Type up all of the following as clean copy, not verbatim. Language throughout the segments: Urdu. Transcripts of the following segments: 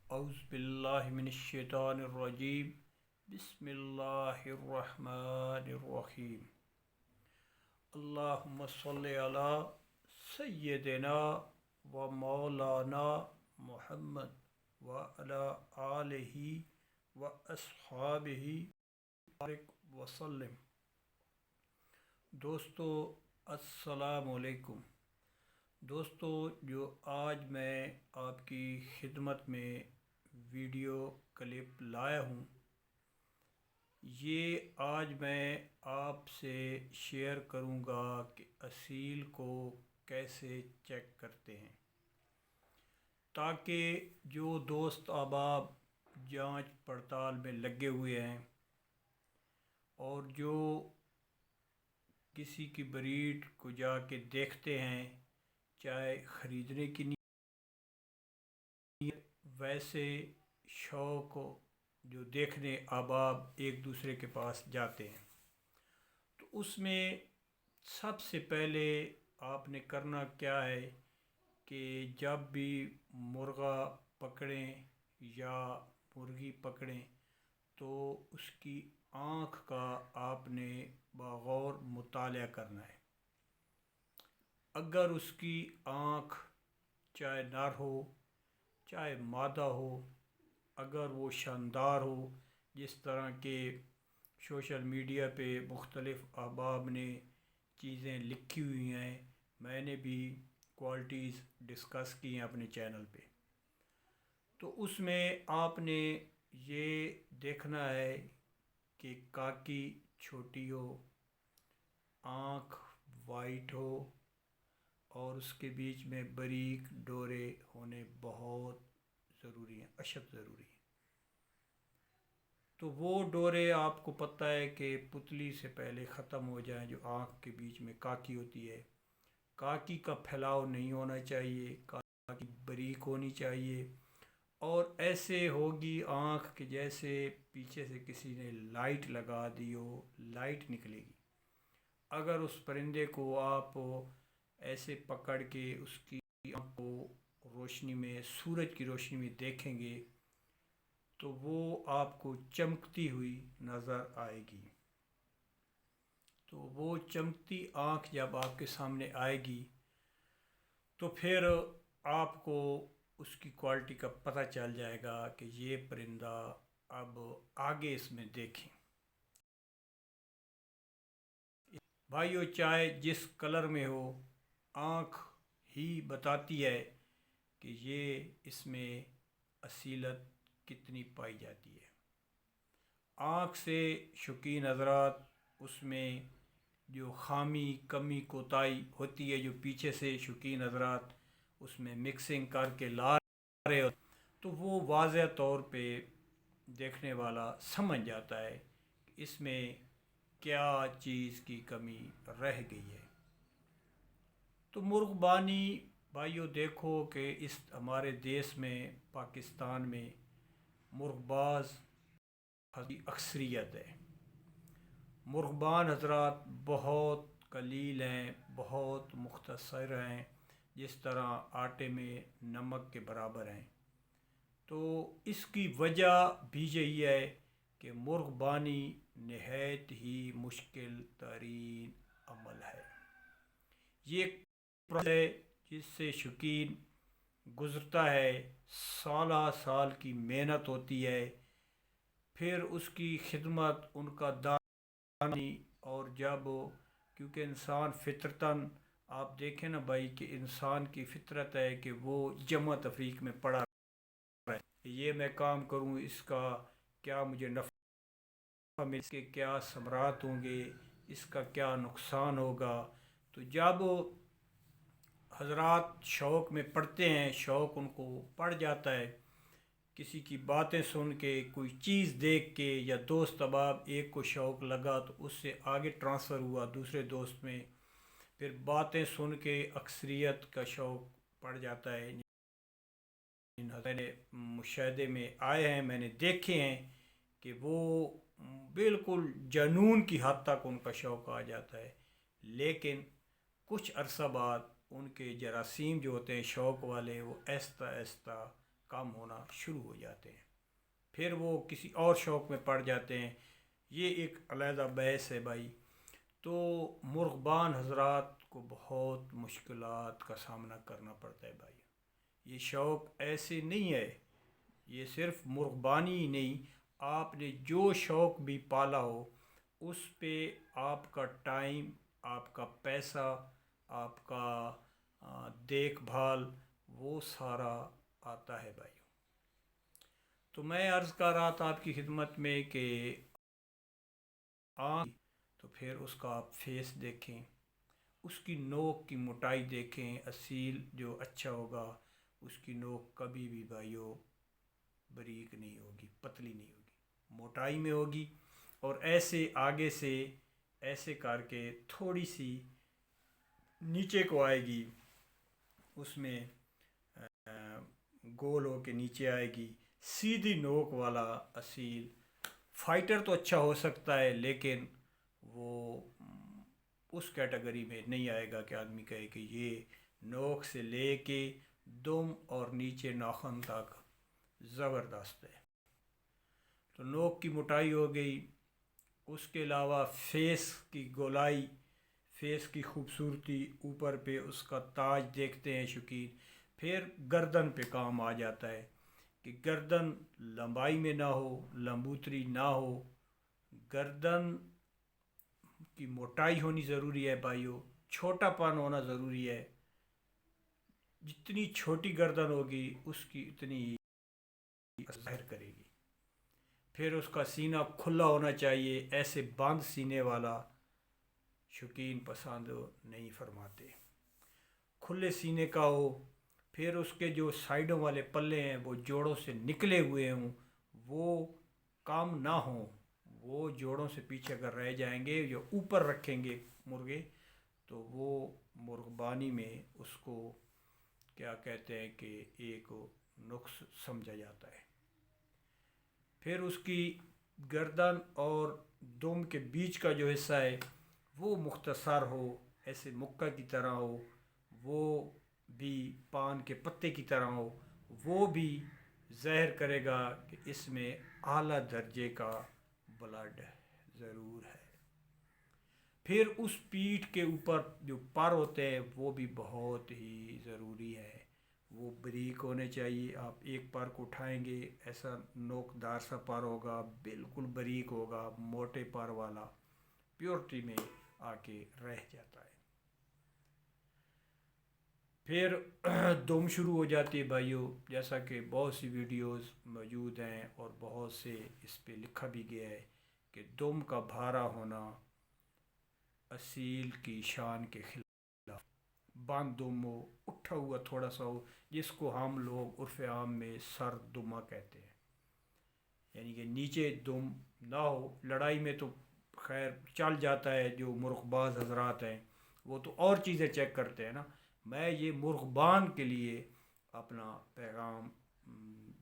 اعوذ باللہ من الشیطان الرجیم بسم اللہ الرحمن الرحیم اللہم صلی علی سیدنا و مولانا محمد و علی آلہ و اصحابہ وسلم۔ دوستو السلام علیکم۔ دوستو، جو آج میں آپ کی خدمت میں ویڈیو کلپ لایا ہوں، یہ آج میں آپ سے شیئر کروں گا کہ اصیل کو کیسے چیک کرتے ہیں، تاکہ جو دوست احباب جانچ پڑتال میں لگے ہوئے ہیں اور جو کسی کی بریڈ کو جا کے دیکھتے ہیں، چاہے خریدنے کی نیت ویسے شوق جو دیکھنے احباب ایک دوسرے کے پاس جاتے ہیں، تو اس میں سب سے پہلے آپ نے کرنا کیا ہے کہ جب بھی مرغا پکڑیں یا مرغی پکڑیں تو اس کی آنکھ کا آپ نے بغور مطالعہ کرنا ہے۔ اگر اس کی آنکھ چاہے نر ہو چاہے مادہ ہو، اگر وہ شاندار ہو، جس طرح کے سوشل میڈیا پہ مختلف احباب نے چیزیں لکھی ہوئی ہیں، میں نے بھی کوالٹیز ڈسکس کی ہیں اپنے چینل پہ، تو اس میں آپ نے یہ دیکھنا ہے کہ کاکی چھوٹی ہو، آنکھ وائٹ ہو اور اس کے بیچ میں باریک ڈورے ہونے بہت ضروری ہیں، اشد ضروری ہیں۔ تو وہ ڈورے آپ کو پتہ ہے کہ پتلی سے پہلے ختم ہو جائیں، جو آنکھ کے بیچ میں کاکی ہوتی ہے۔ کاکی کا پھیلاؤ نہیں ہونا چاہیے، کاکی باریک ہونی چاہیے، اور ایسے ہوگی آنکھ کہ جیسے پیچھے سے کسی نے لائٹ لگا دی ہو، لائٹ نکلے گی۔ اگر اس پرندے کو آپ ایسے پکڑ کے اس کی آنکھ کو روشنی میں، سورج کی روشنی میں دیکھیں گے تو وہ آپ کو چمکتی ہوئی نظر آئے گی۔ تو وہ چمکتی آنکھ جب آپ کے سامنے آئے گی تو پھر آپ کو اس کی کوالٹی کا پتہ چل جائے گا کہ یہ پرندہ اب آگے اس میں دیکھیں۔ بھائیو، چاہے جس کلر میں ہو، آنکھ ہی بتاتی ہے کہ یہ اس میں اصیلت کتنی پائی جاتی ہے۔ آنکھ سے شوقین حضرات اس میں جو خامی، کمی، کوتاہی ہوتی ہے، جو پیچھے سے شوقین حضرات اس میں مکسنگ کر کے لا رہے ہوتے، تو وہ واضح طور پہ دیکھنے والا سمجھ جاتا ہے کہ اس میں کیا چیز کی کمی رہ گئی ہے۔ تو مرغبانی بھائیو دیکھو کہ اس ہمارے دیس میں، پاکستان میں مرغباز اکثریت ہے۔ مرغبان حضرات بہت قلیل ہیں، بہت مختصر ہیں، جس طرح آٹے میں نمک کے برابر ہیں۔ تو اس کی وجہ بھی یہی ہے کہ مرغبانی نہایت ہی مشکل ترین عمل ہے۔ یہ ایک پروسیس ہے جس سے شوقین گزرتا ہے، سالہ سال کی محنت ہوتی ہے، پھر اس کی خدمت، ان کا دانی، اور جب کیونکہ انسان فطرتاً، آپ دیکھیں نا بھائی کہ انسان کی فطرت ہے کہ وہ جمع تفریق میں پڑا ہے، یہ میں کام کروں، اس کا کیا مجھے نفع مل، اس کے کیا ثمرات ہوں گے، اس کا کیا نقصان ہوگا۔ تو جب حضرات شوق میں پڑھتے ہیں، شوق ان کو پڑ جاتا ہے، کسی کی باتیں سن کے، کوئی چیز دیکھ کے، یا دوست احباب ایک کو شوق لگا تو اس سے آگے ٹرانسفر ہوا دوسرے دوست میں، پھر باتیں سن کے اکثریت کا شوق پڑ جاتا ہے۔ میں نے مشاہدے میں آئے ہیں، میں نے دیکھے ہیں کہ وہ بالکل جنون کی حد تک ان کا شوق آ جاتا ہے، لیکن کچھ عرصہ بعد ان کے جراثیم جو ہوتے ہیں شوق والے، وہ آہستہ آہستہ کم ہونا شروع ہو جاتے ہیں، پھر وہ کسی اور شوق میں پڑ جاتے ہیں۔ یہ ایک علیحدہ بحث ہے بھائی۔ تو مرغبان حضرات کو بہت مشکلات کا سامنا کرنا پڑتا ہے بھائی۔ یہ شوق ایسے نہیں ہے، یہ صرف مرغبانی ہی نہیں، آپ نے جو شوق بھی پالا ہو اس پہ آپ کا ٹائم، آپ کا پیسہ، آپ کا دیکھ بھال، وہ سارا آتا ہے بھائی۔ تو میں عرض کر رہا تھا آپ کی خدمت میں کہ تو پھر اس کا آپ فیس دیکھیں، اس کی نوک کی موٹائی دیکھیں، اصیل جو اچھا ہوگا اس کی نوک کبھی بھی بھائیو باریک نہیں ہوگی، پتلی نہیں ہوگی، موٹائی میں ہوگی، اور ایسے آگے سے ایسے کر کے تھوڑی سی نیچے کو آئے گی، اس میں گول ہو کے نیچے آئے گی، سیدھی نوک والا اصیل فائٹر تو اچھا ہو سکتا ہے، لیکن وہ اس کیٹیگری میں نہیں آئے گا کہ آدمی کہے کہ یہ نوک سے لے کے دم اور نیچے ناخن تک زبردست ہے۔ تو نوک کی موٹائی ہو گئی، اس کے علاوہ فیس کی گولائی، فیس کی خوبصورتی، اوپر پہ اس کا تاج دیکھتے ہیں شوقین۔ پھر گردن پہ کام آ جاتا ہے کہ گردن لمبائی میں نہ ہو، لمبوتری نہ ہو، گردن کی موٹائی ہونی ضروری ہے بھائیو، چھوٹا پن ہونا ضروری ہے۔ جتنی چھوٹی گردن ہوگی اس کی اتنی ظاہر کرے گی۔ پھر اس کا سینہ کھلا ہونا چاہیے، ایسے بند سینے والا شوقین پسند نہیں فرماتے، کھلے سینے کا ہو۔ پھر اس کے جو سائیڈوں والے پلے ہیں وہ جوڑوں سے نکلے ہوئے ہوں، وہ کام نہ ہوں، وہ جوڑوں سے پیچھے اگر رہ جائیں گے، جو اوپر رکھیں گے مرغے، تو وہ مرغبانی میں اس کو کیا کہتے ہیں کہ ایک نقص سمجھا جاتا ہے۔ پھر اس کی گردن اور دم کے بیچ کا جو حصہ ہے وہ مختصر ہو، ایسے مکہ کی طرح ہو، وہ بھی پان کے پتے کی طرح ہو، وہ بھی ظاہر کرے گا کہ اس میں اعلیٰ درجے کا بلڈ ضرور ہے۔ پھر اس پیٹھ کے اوپر جو پر ہوتے ہیں وہ بھی بہت ہی ضروری ہے، وہ باریک ہونے چاہیے۔ آپ ایک پر کو اٹھائیں گے، ایسا نوکدار سا پر ہوگا، بالکل باریک ہوگا، موٹے پر والا پیورٹی میں آ کے رہ جاتا ہے۔ پھر دم شروع ہو جاتی ہے بھائیو، جیسا کہ بہت سی ویڈیوز موجود ہیں اور بہت سے اس پہ لکھا بھی گیا ہے کہ دم کا بھارا ہونا اصیل کی شان کے خلاف، بند دم ہو، اٹھا ہوا تھوڑا سا ہو، جس کو ہم لوگ عرف عام میں سر دمہ کہتے ہیں، یعنی کہ نیچے دم نہ ہو۔ لڑائی میں تو خیر چل جاتا ہے، جو مرغباز حضرات ہیں وہ تو اور چیزیں چیک کرتے ہیں نا، میں یہ مرغبان کے لیے اپنا پیغام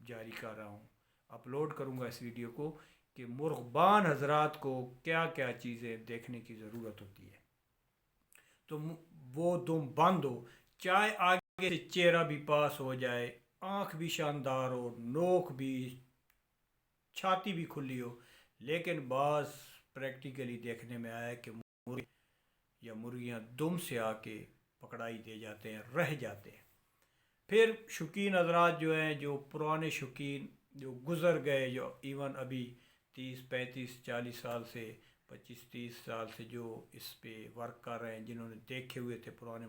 جاری کر رہا ہوں، اپلوڈ کروں گا اس ویڈیو کو کہ مرغبان حضرات کو کیا کیا چیزیں دیکھنے کی ضرورت ہوتی ہے۔ تو وہ دم بند ہو، چاہے آگے سے چہرہ بھی پاس ہو جائے، آنکھ بھی شاندار ہو، نوک بھی، چھاتی بھی کھلی ہو، لیکن بعض پریکٹیکلی دیکھنے میں آیا ہے کہ مرغے یا مرغیاں دم سے آ کے پکڑائی دے جاتے ہیں، رہ جاتے ہیں۔ پھر شوقین حضرات جو ہیں، جو پرانے شوقین جو گزر گئے، جو ایون ابھی 30 35 40 سال سے 25 30 سال سے جو اس پہ ورک کر رہے ہیں، جنہوں نے دیکھے ہوئے تھے پرانے،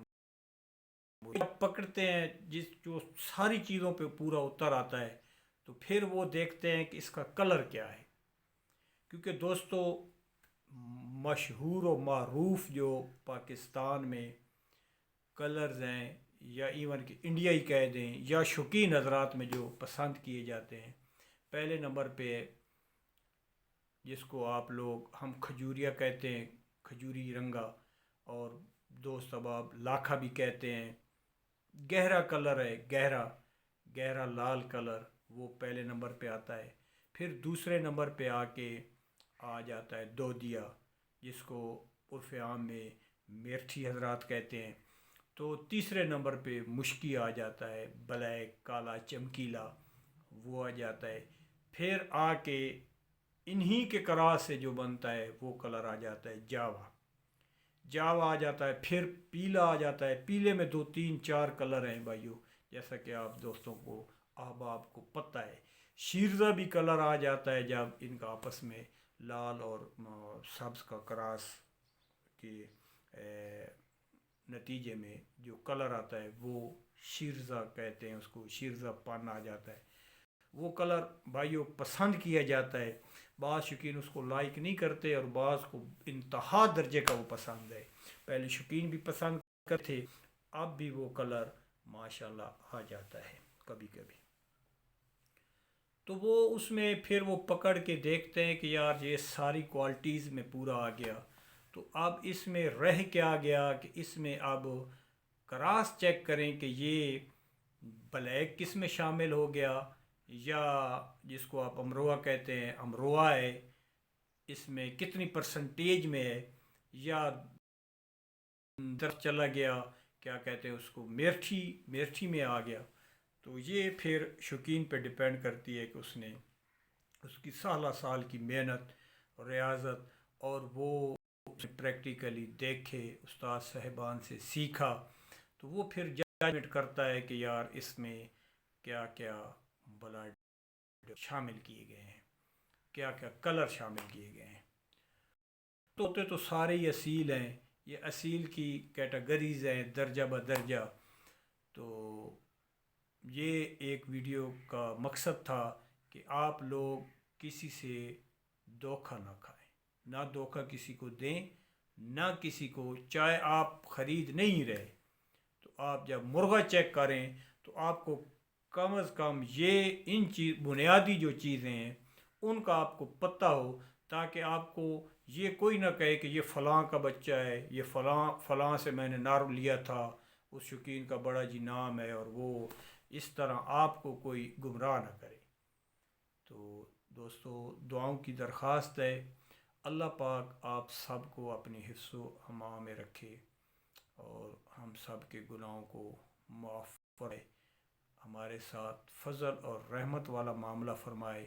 پکڑتے ہیں جو ساری چیزوں پہ پورا اتر آتا ہے، تو پھر وہ دیکھتے ہیں کہ اس کا کلر کیا ہے، کیونکہ دوستو مشہور و معروف جو پاکستان میں کلرز ہیں، یا ایون کہ انڈیا ہی کہہ دیں، یا شوقین حضرات میں جو پسند کیے جاتے ہیں، پہلے نمبر پہ جس کو آپ لوگ ہم کھجوریا کہتے ہیں، کھجوری رنگا، اور دوست احباب لاکھا بھی کہتے ہیں، گہرا کلر ہے، گہرا لال کلر، وہ پہلے نمبر پہ آتا ہے۔ پھر دوسرے نمبر پہ آ جاتا ہے دودیا، جس کو عرف عام میں میرٹھی حضرات کہتے ہیں۔ تو تیسرے نمبر پہ مشکی آ جاتا ہے، بلیک، کالا، چمکیلا۔ وہ آ جاتا ہے. پھر آ کے انہی کے کراس سے جو بنتا ہے وہ کلر آ جاتا ہے جاوا آ جاتا ہے. پھر پیلا آ جاتا ہے. پیلے میں 2 3 4 کلر ہیں بھائیوں، جیسا کہ آپ دوستوں کو احباب کو پتہ ہے. شیرزہ بھی کلر آ جاتا ہے جب ان کا آپس میں لال اور سبز کا کراس کے نتیجے میں جو کلر آتا ہے وہ شیرزہ کہتے ہیں، اس کو شیرزہ پن آ جاتا ہے. وہ کلر بھائیوں پسند کیا جاتا ہے. بعض شوقین اس کو لائک نہیں کرتے اور بعض کو انتہا درجے کا وہ پسند ہے. پہلے شوقین بھی پسند کرتے تھے، اب بھی وہ کلر ماشاءاللہ آ جاتا ہے کبھی کبھی. تو وہ اس میں پھر وہ پکڑ کے دیکھتے ہیں کہ یار یہ ساری کوالٹیز میں پورا آ گیا. تو اب اس میں رہ کیا گیا کہ اس میں اب کراس چیک کریں کہ یہ بلیک کس میں شامل ہو گیا، یا جس کو آپ امروہہ کہتے ہیں امروہہ ہے، اس میں کتنی پرسنٹیج میں ہے، یا در چلا گیا کیا کہتے ہیں اس کو میرٹھی میں آ گیا. تو یہ پھر شوقین پہ ڈیپینڈ کرتی ہے کہ اس نے اس کی سالہ سال کی محنت ریاضت اور وہ پریکٹیکلی دیکھے، استاد صاحبان سے سیکھا، تو وہ پھر ججمنٹ کرتا ہے کہ یار اس میں کیا کیا بلڈ شامل کیے گئے ہیں، کیا کیا کلر شامل کیے گئے ہیں. ہوتے تو سارے ہی اصیل ہیں، یہ اصیل کی کیٹیگریز ہیں درجہ بدرجہ. تو یہ ایک ویڈیو کا مقصد تھا کہ آپ لوگ کسی سے دھوکہ نہ کھائیں، نہ دھوکہ کسی کو دیں، نہ کسی کو، چاہے آپ خرید نہیں رہے تو آپ جب مرغہ چیک کریں تو آپ کو کم از کم یہ بنیادی جو چیزیں ہیں ان کا آپ کو پتہ ہو، تاکہ آپ کو یہ کوئی نہ کہے کہ یہ فلاں کا بچہ ہے، یہ فلاں سے میں نے نار لیا تھا، اس شوقین کا بڑا جی نام ہے، اور وہ اس طرح آپ کو کوئی گمراہ نہ کرے. تو دوستو دعاؤں کی درخواست ہے، اللہ پاک آپ سب کو اپنی حفظ و امان میں رکھے اور ہم سب کے گناہوں کو معاف فرمائے، ہمارے ساتھ فضل اور رحمت والا معاملہ فرمائے.